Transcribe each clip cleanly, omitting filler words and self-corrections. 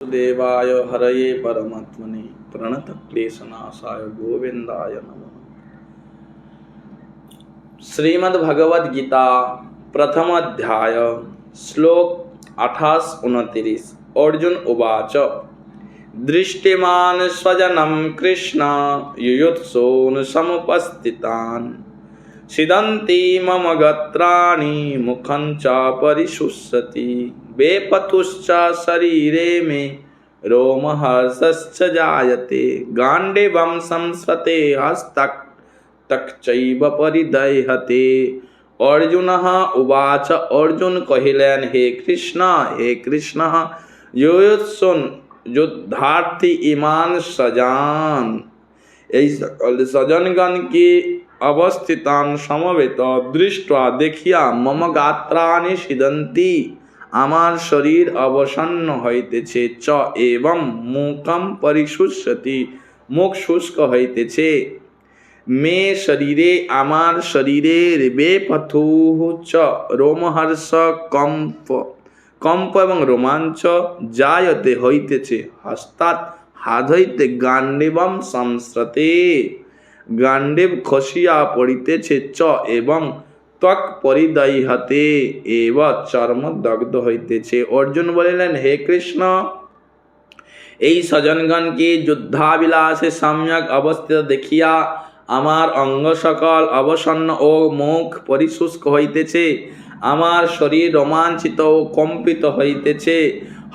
देवाय हरये परमात्मने प्रणतक्लेशनाशाय गोविंदाय नमः। श्रीमद् भगवद गीता प्रथम अध्याय श्लोक 28-29। अर्जुन उवाच दृष्टिमान् स्वजनं कृष्ण युयुत्सून् समुपस्थितान् सिदन्ति मम गत्राणि मुखं च परिशुष्यति वेपतुश्च शरीरे मे रोमहर्षश्च जायते गाण्डीवं संस्कृते हस्तक तक्चैव परिदह्यते। अर्जुनः उवाच अर्जुन कहिलेन हे कृष्ण युयुत्सुन् युद्धार्थी इमान सजान सजनगण की अवस्थितान समवेत दृष्ट्वा देखिया मम गात्राणि सिदन्ति आमार शरीर अवसन्न हইতেছে च एवं मुखम परिशुष्यति मुख शुष्क हইতেছে मे शरीरे आमार शरीरेर बेपथुः च रोमहर्ष कम्प एवं रोमांच जायते हইতেছে हस्तात् हाथ हইতে गाण्डीवं संस्रते गाण्डीव खसिया पड़ितेছে च एवं त्वक परिदह्यते एव चर्म दग्ध हইতেছে। अर्जुन বলিলেন हे कृष्ण এই সজনগণকে যুদ্ধাবিলাসে সম্যক অবস্থিত দেখিয়া আমার অঙ্গ সকল অবসন্ন ও মুখ পরিশুষ্ক হইতেছে, আমার শরীর রোমাঞ্চিত ও কম্পিত হইতেছে,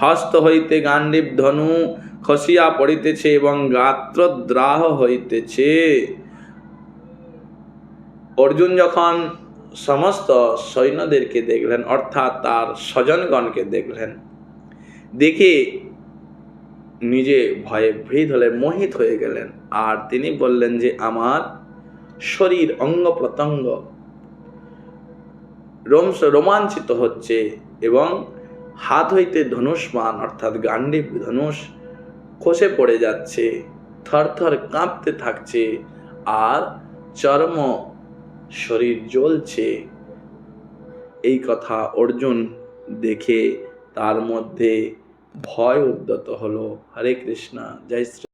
হস্ত হইতে গাণ্ডীব ধনু খসিয়া পড়িতেছে এবং গাত্রদ্রাহ হইতেছে। অর্জুন যখন সমস্ত সৈন্যদেরকে দেখলেন অর্থাৎ তার স্বজনগণকে দেখলেন, দেখে নিজে ভয়ে ভীত হলেন, মোহিত হয়ে গেলেন। আর তিনি বললেন যে আমার শরীর অঙ্গ প্রত্যঙ্গ রোমাঞ্চিত হচ্ছে এবং হাত হইতে ধনুষ্মান অর্থাৎ গাণ্ডীব ধনুষ খসে পড়ে যাচ্ছে, থরথর কাঁপতে থাকছে আর চর্ম শরীর জ্বলছে। এই কথা অর্জুন দেখে তার মধ্যে ভয় উদ্যত হলো। হরে কৃষ্ণ, জয় শ্রী।